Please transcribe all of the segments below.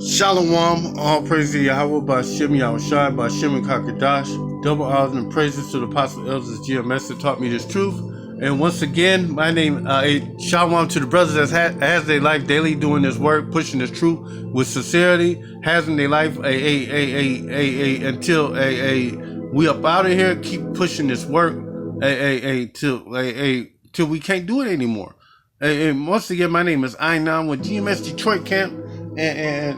Shalom, all praise to Yahweh, Bashem, Yahawashi, Bashem, and Kakadash. Double honors and praises to the apostle elders GMS that taught me this truth. And once again, my name, shalom to the brothers that has their life daily doing this work, pushing this truth with sincerity, having their life until we up out of here, keep pushing this work till we can't do it anymore. And once again, my name is I9 with GMS Detroit Camp. And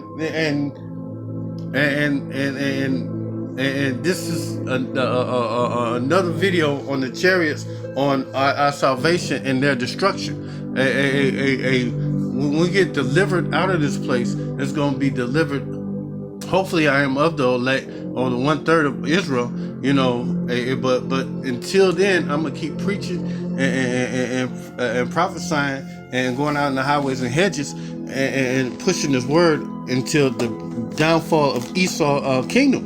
this is another video on the chariots on our salvation and their destruction. When we get delivered out of this place, it's going to be delivered. Hopefully, I am of the elect or the 1/3 of Israel, but until then, I'm gonna keep preaching and prophesying and going out in the highways and hedges and pushing this word until the downfall of Esau's kingdom,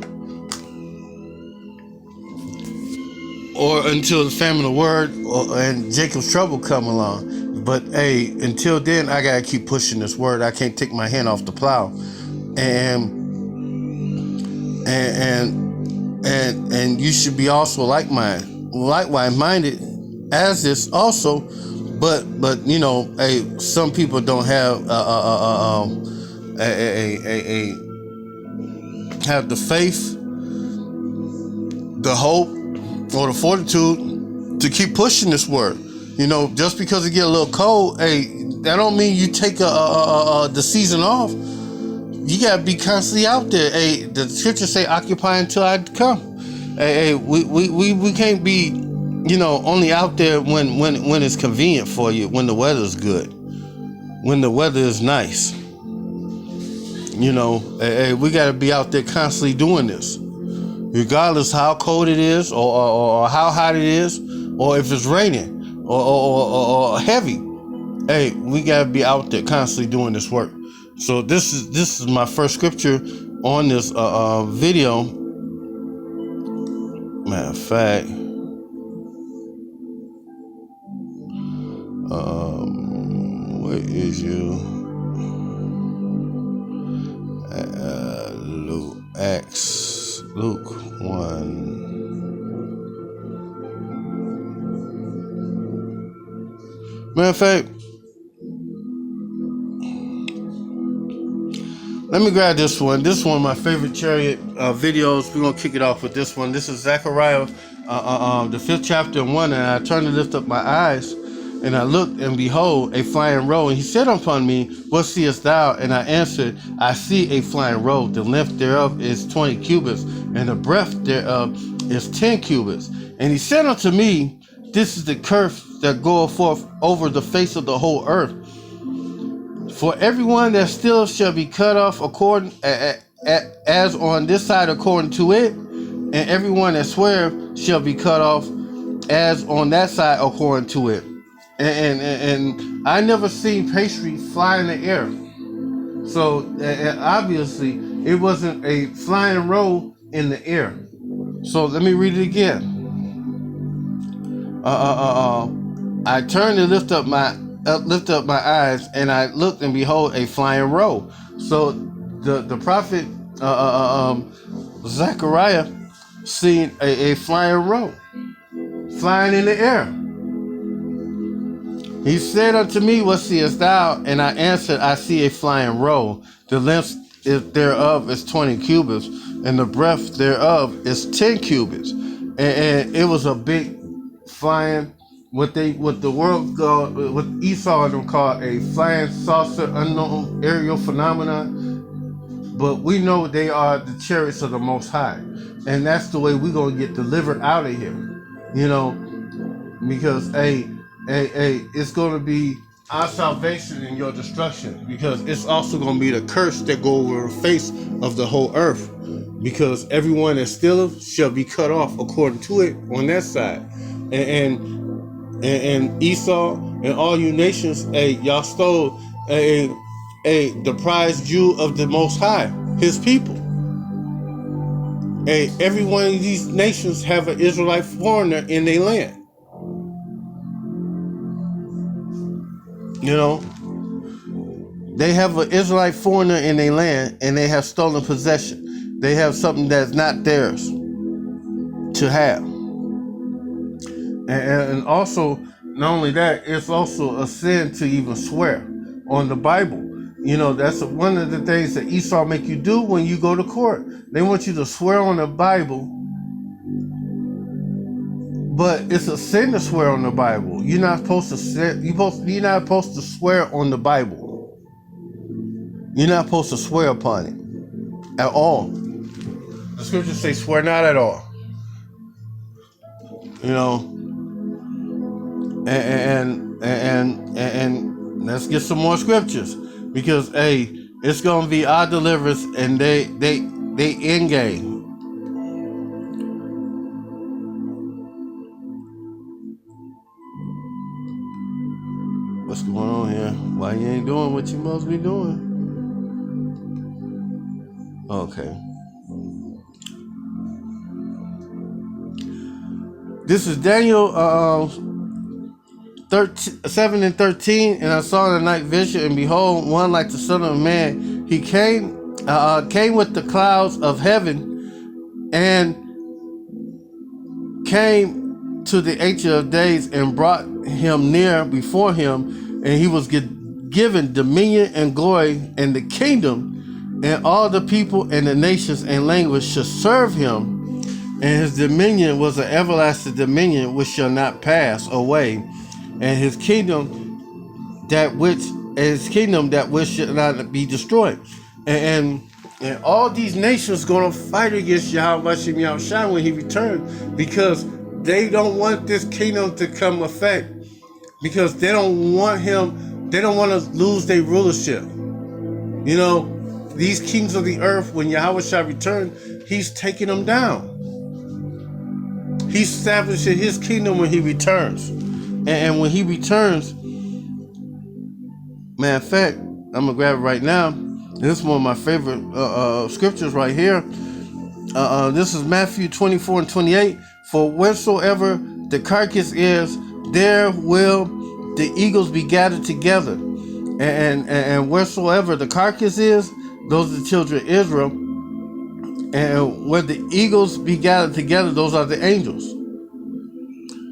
or until the famine of the word and Jacob's trouble come along. But until then, I gotta keep pushing this word. I can't take my hand off the plow, and you should be also likewise minded as this also. But some people don't have have the faith, the hope, or the fortitude to keep pushing this word. Just because it get a little cold, that don't mean you take the season off. You gotta be constantly out there. The scriptures say, "Occupy until I come." We can't be only out there when it's convenient for you, when the weather's good, when the weather is nice. We got to be out there constantly doing this, regardless how cold it is, or how hot it is, or if it's raining, or heavy. We got to be out there constantly doing this work. So this is my first scripture on this video. Matter of fact. Where is you? Luke 1. Matter of fact, let me grab this one. This is one of my favorite chariot videos. We're gonna kick it off with this one. This is Zechariah, the 5th chapter and 1. And I turned to lift up my eyes, and I looked, and behold, a flying roll. And he said upon me, What seest thou? And I answered, I see a flying roll. The length thereof is 20 cubits, and the breadth thereof is 10 cubits. And he said unto me, This is the curse that goeth forth over the face of the whole earth. For everyone that still shall be cut off according as on this side according to it, and everyone that sweareth shall be cut off as on that side according to it. And I never seen pastry fly in the air, so obviously it wasn't a flying roll in the air. So let me read it again. I turned to lift up my eyes, and I looked, and behold, a flying roll. So the prophet Zechariah seen a flying roll flying in the air. He said unto me, What seest thou? And I answered, I see a flying roll. The length thereof is 20 cubits, and the breadth thereof is 10 cubits. And it was a big flying, what the world called, what Esau and them called a flying saucer, unknown aerial phenomenon. But we know they are the chariots of the Most High, and that's the way we're gonna get delivered out of here. Because it's going to be our salvation and your destruction, because it's also going to be the curse that go over the face of the whole earth, because everyone that stealeth shall be cut off according to it on that side. And Esau and all you nations, y'all stole the prized jewel of the Most High, his people. Every one of these nations have an Israelite foreigner in their land. They have an Israelite foreigner in their land, and they have stolen possession. They have something that's not theirs to have. And also, not only that, it's also a sin to even swear on the Bible. You know, that's one of the things that Esau make you do when you go to court. They want you to swear on the Bible, but it's a sin to swear on the Bible. You're not supposed to you're not supposed to swear on the Bible. You're not supposed to swear upon it at all. The scriptures say, "Swear not at all." You know, and let's get some more scriptures, because it's gonna be our deliverance, and they end game. What's going on here? Why you ain't doing what you must be doing? Okay. This is Daniel 7 and 13, and I saw in the night vision, and behold, one like the Son of Man. He came with the clouds of heaven, and came to the Ancient of Days, and brought him near before him, and he was given dominion and glory and the kingdom, and all the people and the nations and language should serve him. And his dominion was an everlasting dominion which shall not pass away, and his kingdom that which should not be destroyed. And all these nations going to fight against Yahawashi when he returns, because they don't want this kingdom to come effect, because they don't want to lose their rulership. You know, these kings of the earth, when Yahawashi returns, he's taking them down. He's establishing his kingdom when he returns. And when he returns, matter of fact, I'm going to grab it right now. This is one of my favorite scriptures right here. This is Matthew 24 and 28. For wheresoever the carcass is, there will the eagles be gathered together. And wheresoever the carcass is, those are the children of Israel. And where the eagles be gathered together, those are the angels.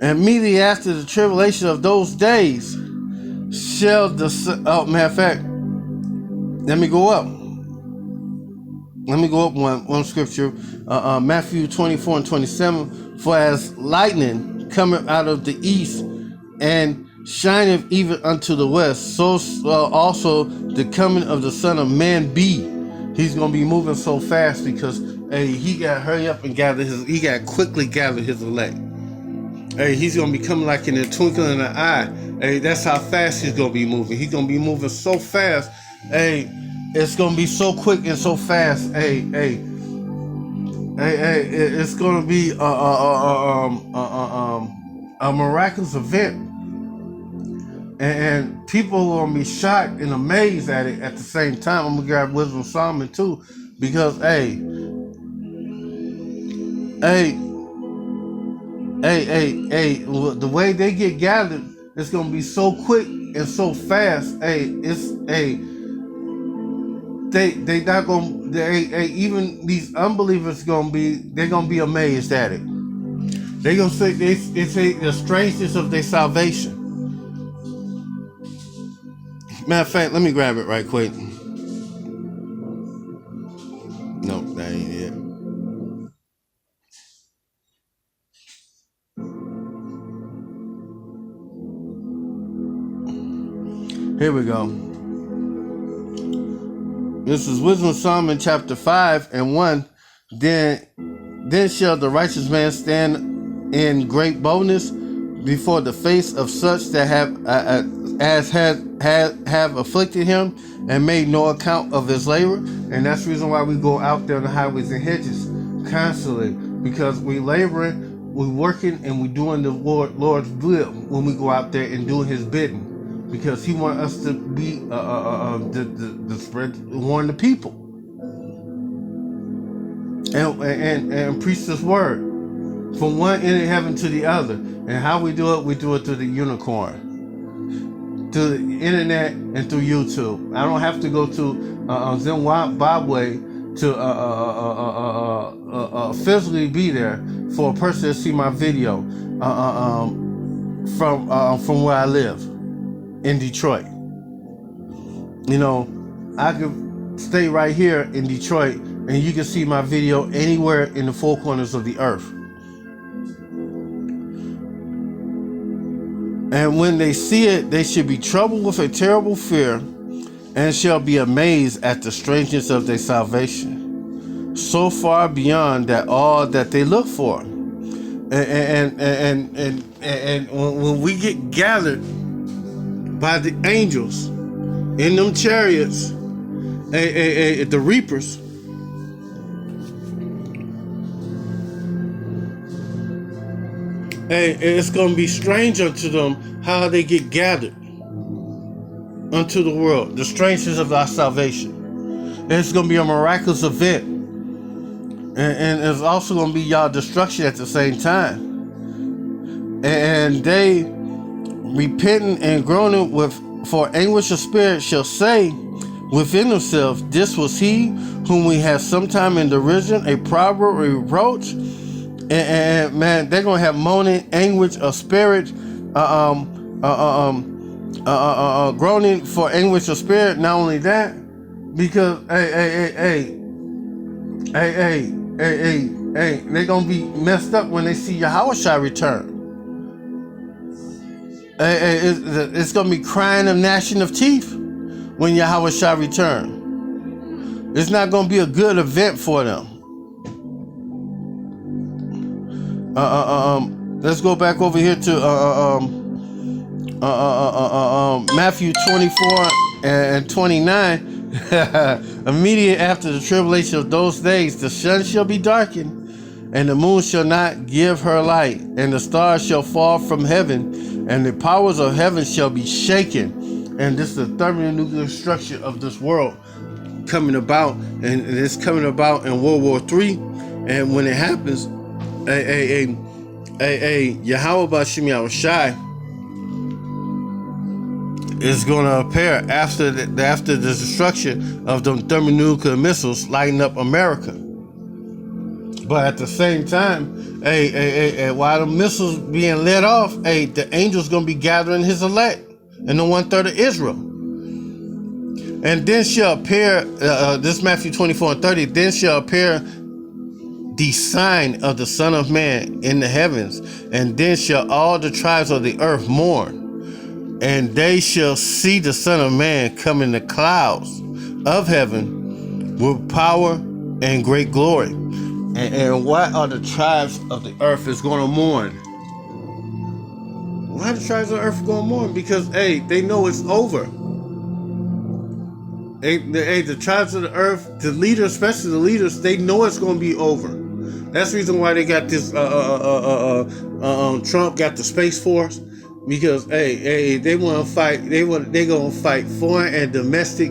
And immediately after the tribulation of those days shall the matter of fact, let me go up one scripture, Matthew 24 and 27. For as lightning cometh out of the east and shineth even unto the west, so also the coming of the Son of Man be. He's gonna be moving so fast, because he got to hurry up and he got to quickly gather his elect. He's gonna be coming like in the twinkling of an eye. That's how fast he's gonna be moving. He's gonna be moving so fast. It's gonna be so quick and so fast. It's gonna be a miraculous event, and people are gonna be shocked and amazed at it at the same time. I'm gonna grab Wisdom Solomon too, because the way they get gathered, it's gonna be so quick and so fast. They not gonna. Even these unbelievers they're gonna be amazed at it. They gonna say they say the strangeness of their salvation. Matter of fact, let me grab it right quick. No, that ain't it. Here we go. This is Wisdom of Solomon chapter 5 and 1. Then shall the righteous man stand in great boldness before the face of such that have afflicted him and made no account of his labor. And that's the reason why we go out there on the highways and hedges constantly, because we laboring, we working, and we doing the Lord's will when we go out there and doing his bidding. Because he wants us to be the spread, warn the people, and preach this word from one end of heaven to the other. And how we do it through the unicorn. through the internet and through YouTube. I don't have to go to Zimbabwe to physically be there for a person to see my video from where I live in Detroit. You know, I could stay right here in Detroit and you can see my video anywhere in the four corners of the earth. And when they see it, they should be troubled with a terrible fear and shall be amazed at the strangeness of their salvation, so far beyond that all that they look for. And when we get gathered by the angels in them chariots, the reapers, it's going to be strange unto them how they get gathered unto the world, the strangeness of our salvation. It's going to be a miraculous event. And it's also going to be y'all destruction at the same time. And they repenting and groaning for anguish of spirit shall say within themselves, this was he whom we had sometime in derision, a proverb, a reproach. And man, they're gonna have moaning, anguish of spirit, groaning for anguish of spirit. Not only that, because they're gonna be messed up when they see Yahawashi return. It's gonna be crying and gnashing of teeth when Yahawashi return. It's not gonna be a good event for them. Let's go back over here to Matthew 24 and 29. Immediately after the tribulation of those days, the sun shall be darkened, and the moon shall not give her light, and the stars shall fall from heaven, and the powers of heaven shall be shaken. And this is the thermonuclear destruction of this world coming about, and it's coming about in World War III. And when it happens, Yahawashi is going to appear after the destruction of the thermonuclear missiles lighting up America. But at the same time, while the missiles being let off, the angel's going to be gathering his elect and the 1/3 of Israel. And then shall appear, this Matthew 24 and 30, then shall appear the sign of the Son of Man in the heavens, and then shall all the tribes of the earth mourn, and they shall see the Son of Man come in the clouds of heaven with power and great glory. And why are the tribes of the earth is going to mourn? Why the tribes of the earth going to mourn? Because they know it's over. The tribes of the earth, the leaders, especially the leaders, they know it's going to be over. That's the reason why they got this. Trump got the Space Force, because they want to fight. They gonna fight foreign and domestic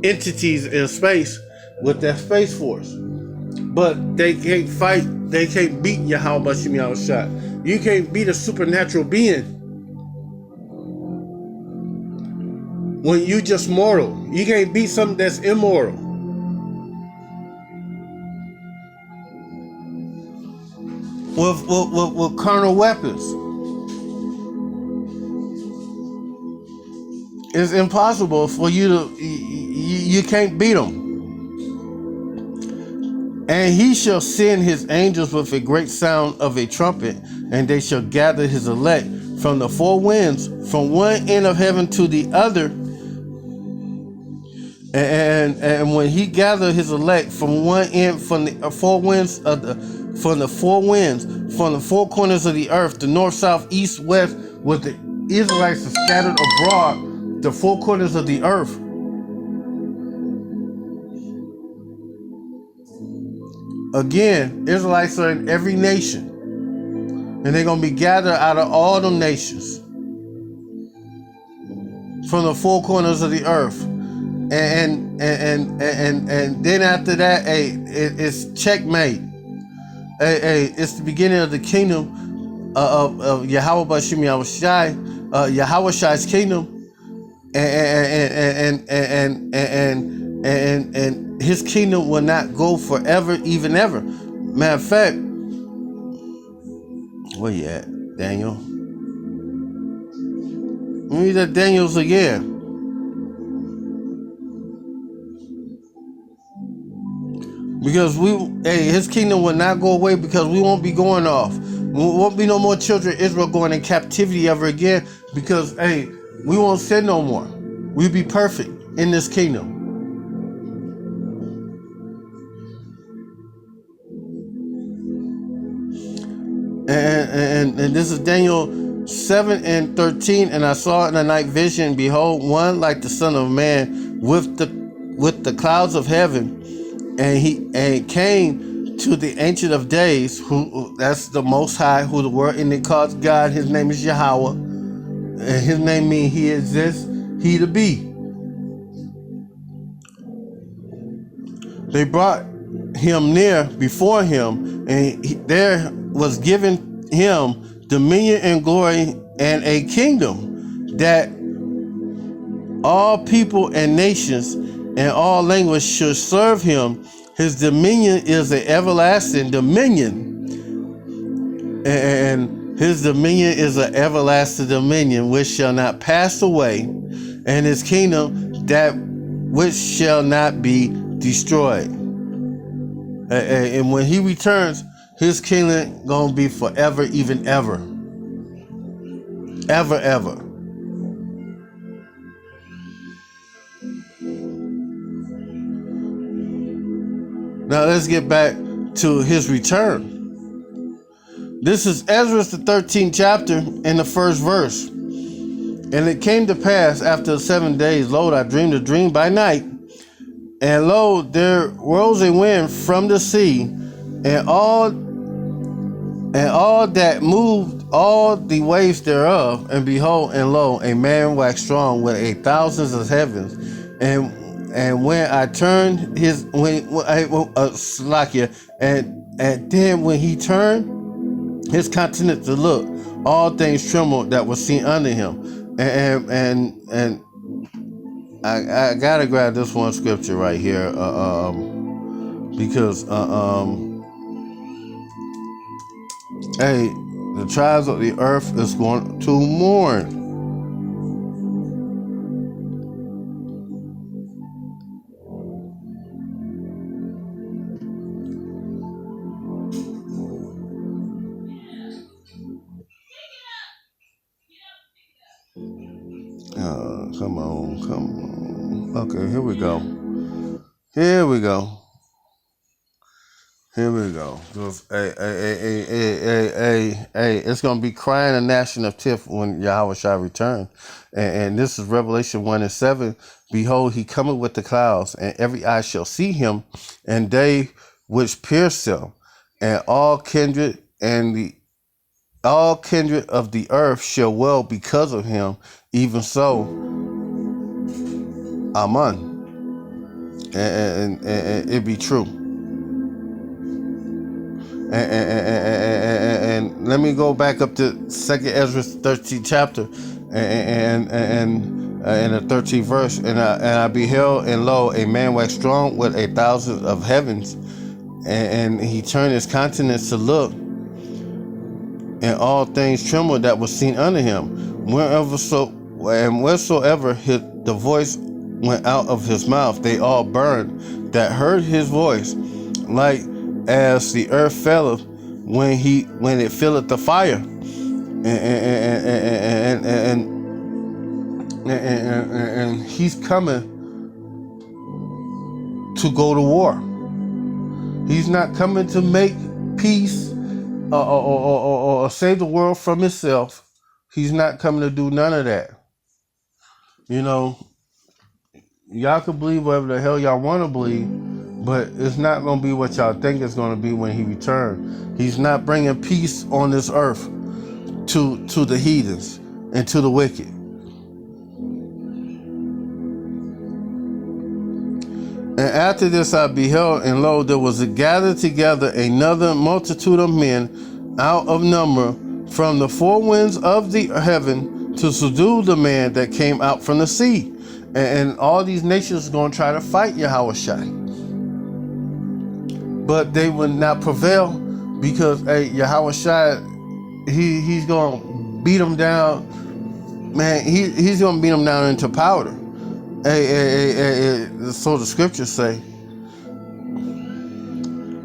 entities in space with that Space Force. But they can't fight. They can't beat Yahawashi. You can't beat a supernatural being when you just mortal. You can't beat something that's immoral. With carnal weapons. It's impossible for you to, you can't beat them. And he shall send his angels with a great sound of a trumpet, and they shall gather his elect from the four winds, from one end of heaven to the other. And when he gathered his elect from one end, from the four winds from the four corners of the earth, the north, south, east, west, with the Israelites are scattered abroad, the four corners of the earth. Again, Israelites are in every nation, and they're gonna be gathered out of all them nations from the four corners of the earth. And then after that, it's checkmate. It's the beginning of the kingdom of Yahawashi's kingdom, and his kingdom will not go forever, even ever. Matter of fact, where you at, Daniel? Read that Daniel's again. Because his kingdom will not go away, because we won't be going off. Won't be no more children of Israel going in captivity ever again, because we won't sin no more. We'll be perfect in this kingdom. And this is Daniel 7:13. And I saw in the night vision, behold, one like the Son of Man with the clouds of heaven, and he came to the Ancient of Days, who that's the Most High, who the word in it calls God. His name is Yahweh, and his name means He exists, He to be. They brought him near before him, and there was given him dominion and glory and a kingdom, that all people and nations and all languages should serve him. His dominion is an everlasting dominion, and his dominion is an everlasting dominion which shall not pass away, and his kingdom that which shall not be destroyed. And when he returns, his kingdom gonna be forever, even ever. Ever, ever. Now let's get back to his return. This is Ezra, the 13th chapter, in the first verse. And it came to pass after 7 days, lo, I dreamed a dream by night. And lo, there rose a wind from the sea, and all that moved all the waves thereof. And behold, and lo, a man waxed strong with 1,000 of heavens. And when I turned and then when he turned his countenance to look, all things trembled that was seen under him. And I gotta grab this one scripture right here, because the tribes of the earth is going to mourn. Come on. Okay, here we go. It's gonna be crying a gnashing of teeth when Yahawashi return. And this is Revelation 1:7. Behold, he cometh with the clouds, and every eye shall see him, and they which pierced him, and all kindred of the earth shall wail because of him. Even so, Amen. And it be true. And let me go back up to 2nd Ezra 13th chapter, and in the 13th verse. And I beheld, and lo, a man waxed strong with 1,000 of heavens, and he turned his countenance to look, and all things trembled that was seen under him. Wheresoever the voice went out of his mouth, they all burned that heard his voice, like as the earth felleth when it filleth the fire. And he's coming to go to war. He's not coming to make peace or save the world from itself. He's not coming to do none of that. You know, y'all can believe whatever the hell y'all want to believe, but it's not going to be what y'all think it's going to be when he returns. He's not bringing peace on this earth to the heathens and to the wicked. And after this I beheld, and lo, there was gathered together another multitude of men out of number from the four winds of the heaven to subdue the man that came out from the sea. And all these nations are going to try to fight Yahawashi. But they will not prevail because Yahawashi, he's going to beat them down. Man, he's going to beat them down into powder. So the scriptures say.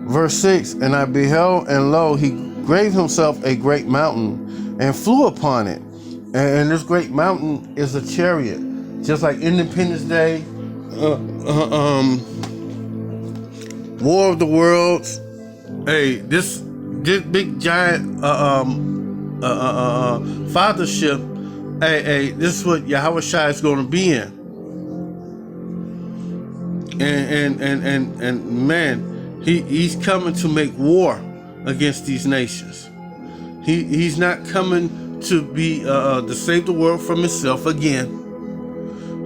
Verse 6, and I beheld, and lo, he graved himself a great mountain and flew upon it. And this great mountain is a chariot. Just like Independence Day, War of the Worlds. Hey, this big giant fathership. Hey, this is what Yahawashi is going to be in. And man, he's coming to make war against these nations. He's not coming to be to save the world from himself again.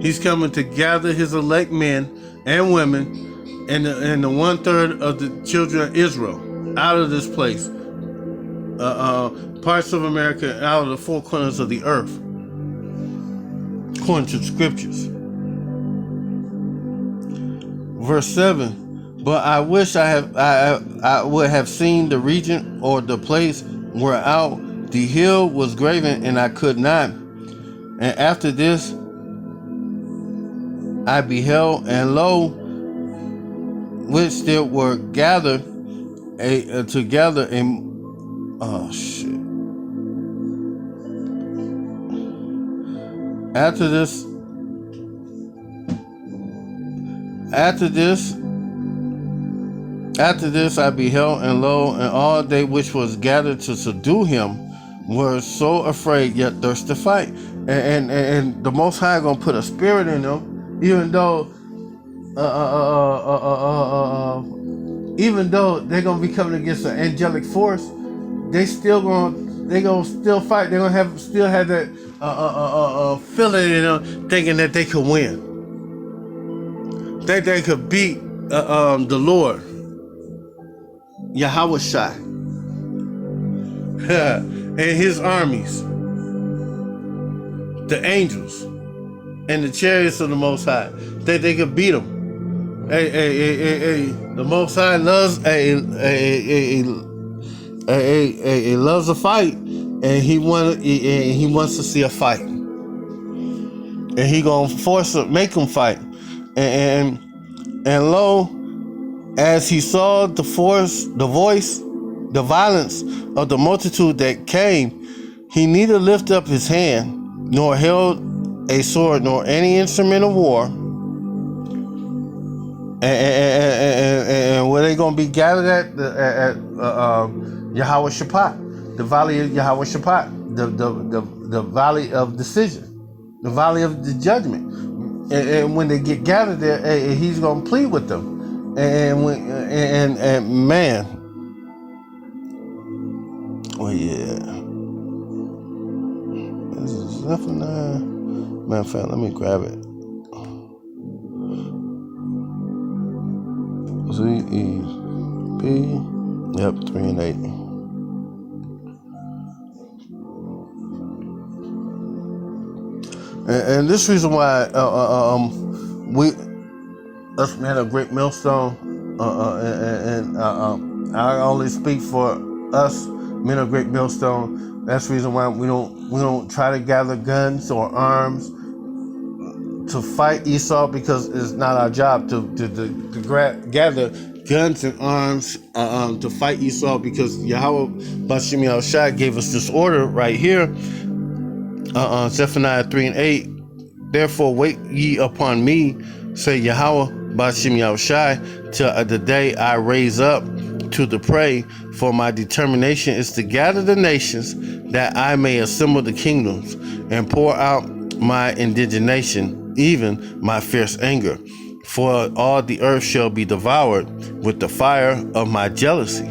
He's coming to gather his elect men and women and the 1/3 of the children of Israel out of this place, parts of America, out of the four corners of the earth, according to the scriptures. Verse 7. But I wish I would have seen the region or the place whereout the hill was graven, and I could not. And after this I beheld, and lo, which there were gathered together in After this I beheld, and lo, and all they which was gathered to subdue him were so afraid, yet durst to fight. And the Most High gonna put a spirit in them, even though they're gonna be coming against an angelic force, they gonna still fight. They're gonna still have that feeling in them, thinking that they could win. Think they could beat the Lord, Yahawashi, and his armies, the angels, and the chariots of the Most High. Think they could beat them. The Most High loves loves a fight, and he wants to see a fight, and he gonna make them fight. And lo, as he saw the violence of the multitude that came, he neither lifted up his hand, nor held a sword, nor any instrument of war. And where they gonna be gathered at Yahawashi, the valley of Yahawashi, the valley of decision, the valley of the judgment. And when they get gathered there, he's gonna plead with them. And man, oh yeah, this is Zephaniah. Matter of fact, let me grab it. Z-E-P, yep, 3 and 8. And this reason why us had a great millstone, and I only speak for us men of great millstone. That's the reason why we don't try to gather guns or arms to fight Esau, because it's not our job to gather guns and arms to fight Esau, because Yahweh Bashim Yahawashi gave us this order right here. Zephaniah 3 and 8. Therefore wait ye upon me, say Yahweh Bashim Yahawashi, till the day I raise up to the prey. For my determination is to gather the nations, that I may assemble the kingdoms, and pour out my indignation, even my fierce anger. For all the earth shall be devoured with the fire of my jealousy.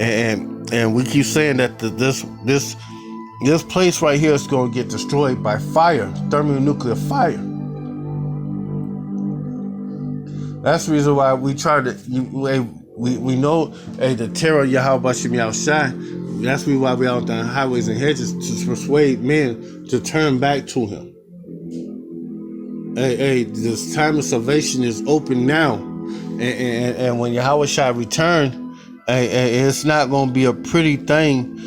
And we keep saying that this place right here is going to get destroyed by fire, thermonuclear fire. That's the reason why we try to. We know the terror of Yahweh Bashim Yahawashi That's why we out on highways and hedges, to persuade men to turn back to him. Hey, this time of salvation is open now. And when Yahawashi return, it's not going to be a pretty thing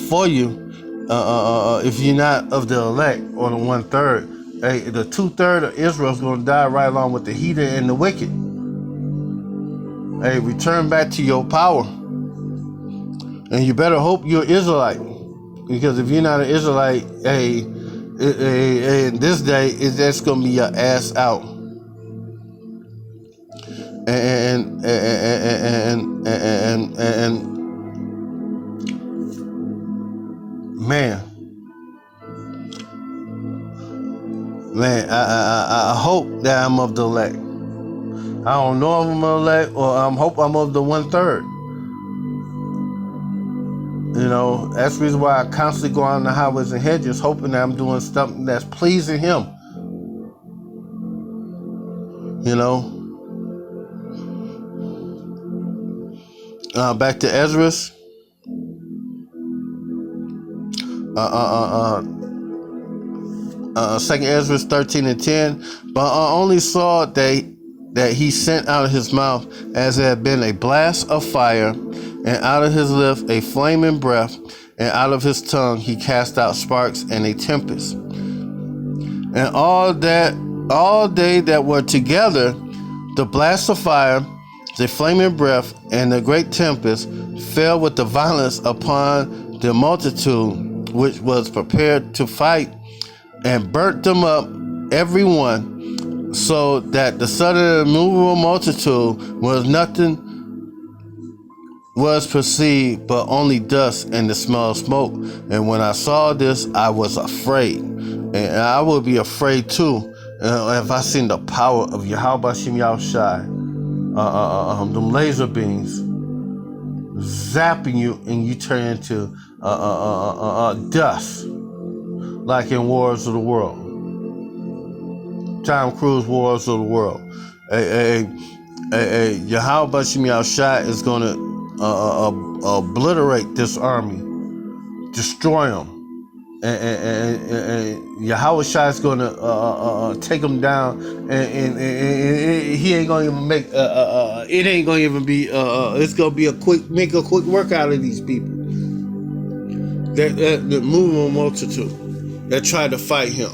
for you if you're not of the elect or the 1/3. The 2/3 of Israel is going to die right along with the heathen and the wicked. Return back to your power. And you better hope you're Israelite. Because if you're not an Israelite, in this day, that's going to be your ass out. And man, I hope that I'm of the elect. I don't know if I'm of the elect, or I hope I'm of the 1/3. That's the reason why I constantly go on the highways and hedges, hoping that I'm doing something that's pleasing him. Back to Ezra's. Second Ezra 13:10. But I only saw that he sent out of his mouth as it had been a blast of fire, and out of his lips a flaming breath, and out of his tongue he cast out sparks and a tempest. And all they that were together, the blast of fire, the flaming breath, and the great tempest, fell with the violence upon the multitude which was prepared to fight, and burnt them up every one, so that the sudden immovable multitude was nothing was perceived, but only dust and the smell of smoke. And when I saw this, I was afraid, and I would be afraid too if I seen the power of Yahawashi them laser beams zapping you, and you turn into dust, like in Wars of the World. Tom Cruise Wars of the World. Yahawashi is going to obliterate this army, destroy them, and Yahawashi is going to take them down, and he ain't going to even make it ain't going to even be it's going to be a quick work out of these people, that movable multitude that tried to fight him.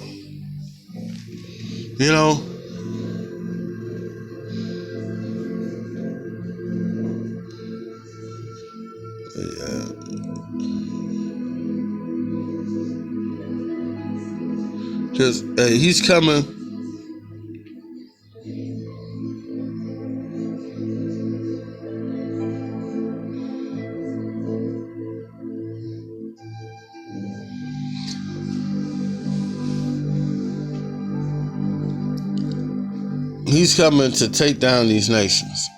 Yeah. Because he's coming. He's coming to take down these nations.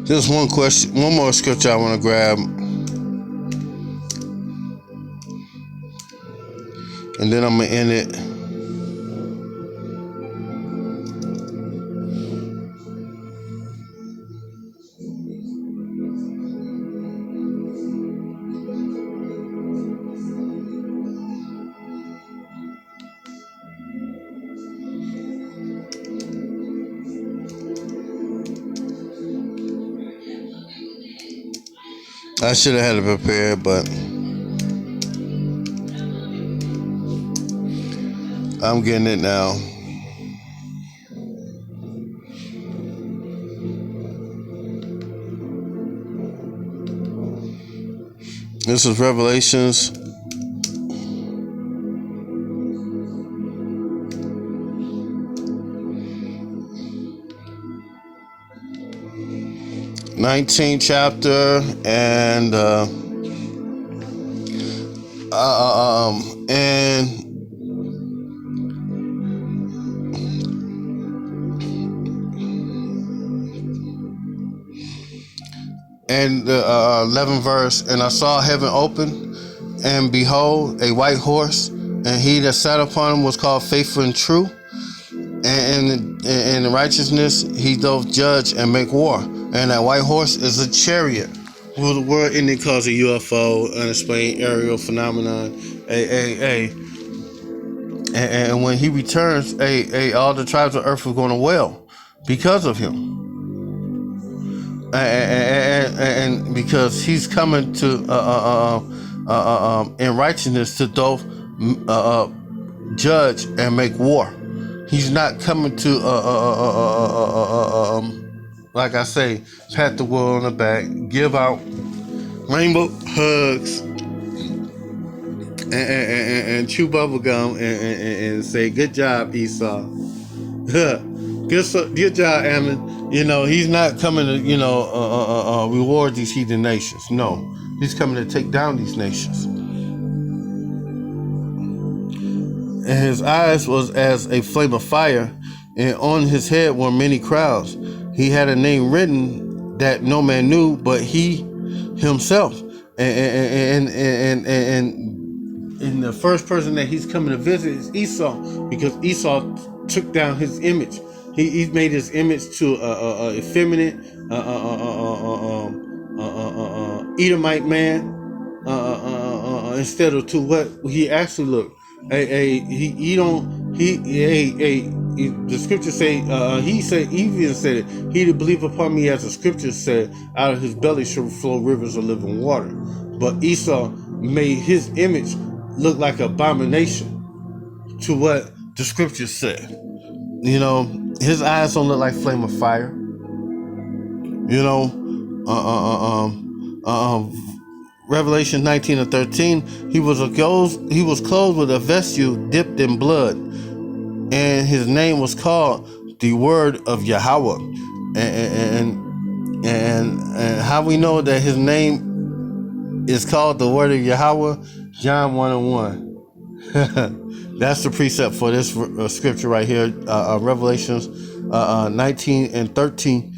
There's one more scripture I want to grab, and then I'm gonna end it. I should have had it prepared, but I'm getting it now. This is Revelations 19th chapter and And the 11th verse, and I saw heaven open, and behold, a white horse, and he that sat upon him was called Faithful and True, and in righteousness he doth judge and make war. And that white horse is a chariot. Well, the word Indian calls a UFO, unexplained aerial phenomenon, and when he returns, all the tribes of earth are going to wail because of him. And because he's coming to in righteousness to both judge and make war. He's not coming to like I say, pat the world on the back, give out rainbow hugs, and chew bubble gum, and say good job, Esau. Good job, Ammon. You know, he's not coming to, reward these heathen nations. No, he's coming to take down these nations. And his eyes was as a flame of fire, and on his head were many crowns. He had a name written that no man knew but he himself. And the first person that he's coming to visit is Esau, because Esau took down his image. He made his image to effeminate Edomite man instead of to what he actually looked. The scripture say he even said it. He that believe upon me, as the scripture said, out of his belly shall flow rivers of living water. But Esau made his image look like an abomination to what the scripture said. You know, his eyes don't look like flame of fire. You know, Revelation 19:13. He was clothed with a vesture dipped in blood, and his name was called the Word of Yahweh. And how we know that his name is called the Word of Yahweh? John 1:1. That's the precept for this scripture right here, Revelations 19:13.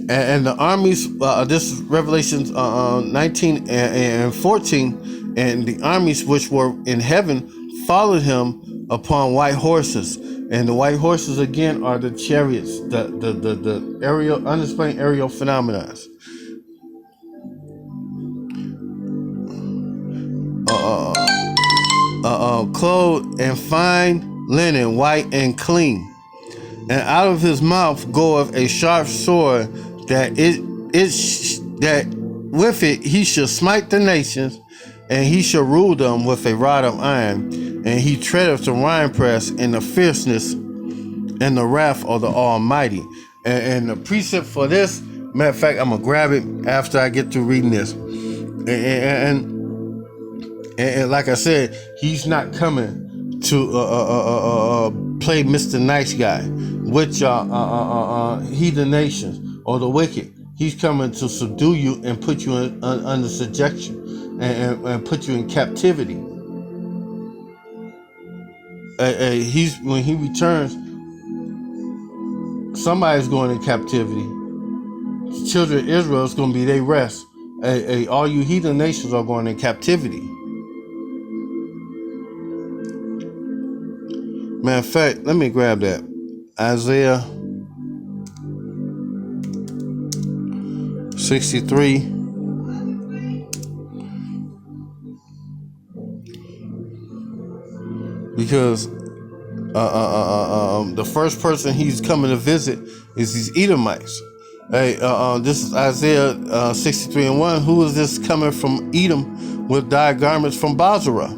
And the armies, this is Revelations 19:14, and the armies which were in heaven followed him upon white horses. And the white horses again are the chariots, the aerial, unexplained aerial phenomena. Clothed in fine linen, white and clean. And out of his mouth goeth a sharp sword, that with it he shall smite the nations, and he shall rule them with a rod of iron. And he treadeth the winepress in the fierceness and the wrath of the Almighty. And the precept for this, matter of fact, I'm gonna grab it after I get through reading this. And like I said, he's not coming to play Mr. Nice Guy with heathen nations or the wicked. He's coming to subdue you and put you under subjection and put you in captivity. When he returns, somebody's going in captivity. The children of Israel is going to be their rest. All you heathen nations are going in captivity. Matter of fact, let me grab that. Isaiah 63. Because the first person he's coming to visit is these Edomites. This is Isaiah 63:1. Who is this coming from Edom with dyed garments from Basra?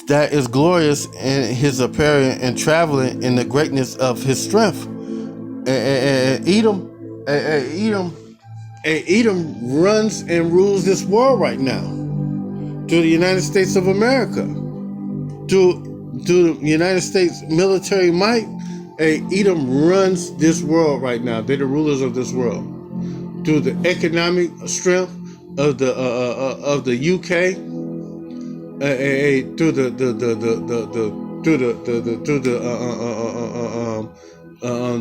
That is glorious in his apparel and traveling in the greatness of his strength. Edom runs and rules this world right now through the United States of America, through the United States military might. Edom runs this world right now. They're the rulers of this world through the economic strength of the UK. through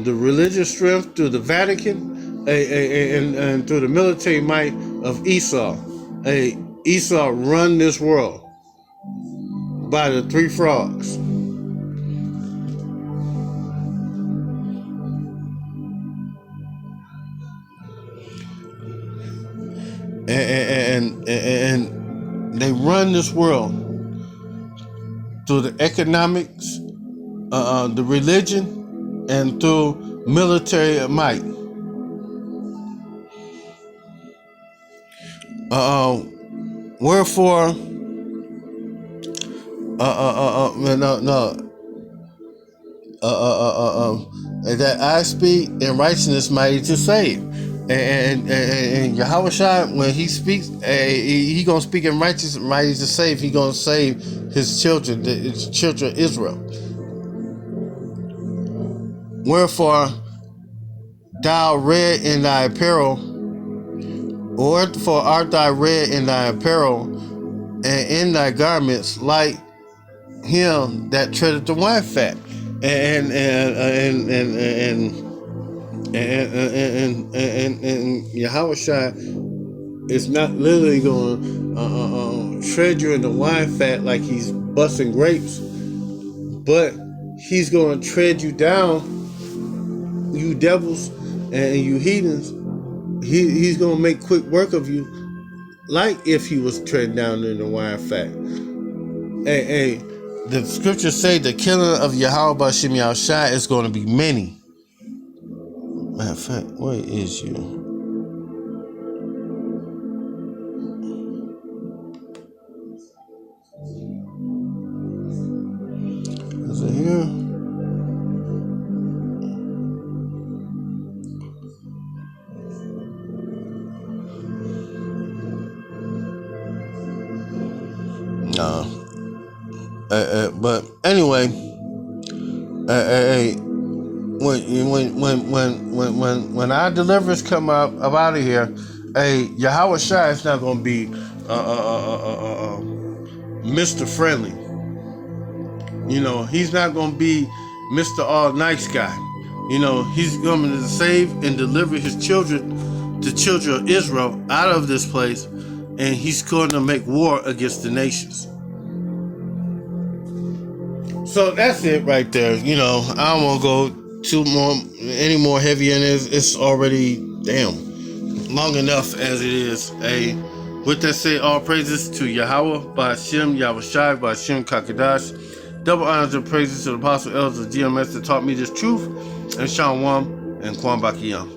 the religious strength, through the Vatican, and through the military might of Esau. Esau run this world by the three frogs. And they run this world through the economics, the religion, and through military might. Wherefore, that I speak in righteousness mighty to save. And Yahawashi, when he speaks, he gonna speak in righteousness mighty to save. He gonna save his children, the children of Israel. Wherefore, thou red in thy apparel, or for art thou red in thy apparel, and in thy garments like him that treadeth the wine fat. And Yahawashi is not literally going to tread you in the wine fat like he's busting grapes, but he's going to tread you down, you devils and you heathens. He's going to make quick work of you, like if he was treading down in the wine fat. The scriptures say the killing of Yahawashi is going to be many. Matter of fact, where is you? Is it here? No. But anyway, when our deliverers come up out of here, Yahawashi is not going to be Mr. Friendly. You know, he's not going to be Mr. All Nice Guy. You know, he's going to save and deliver his children, the children of Israel, out of this place, and he's going to make war against the nations. So that's it right there. You know, I don't want to go any more heavy in it. It's already long enough as it is. With that said, all praises to Yahweh, Ba'ashem, Yahawashi, Ba'ashem, Kakadash. Double honors and praises to the apostle elders of GMS that taught me this truth, and Shalom and Kwam Bakiyam.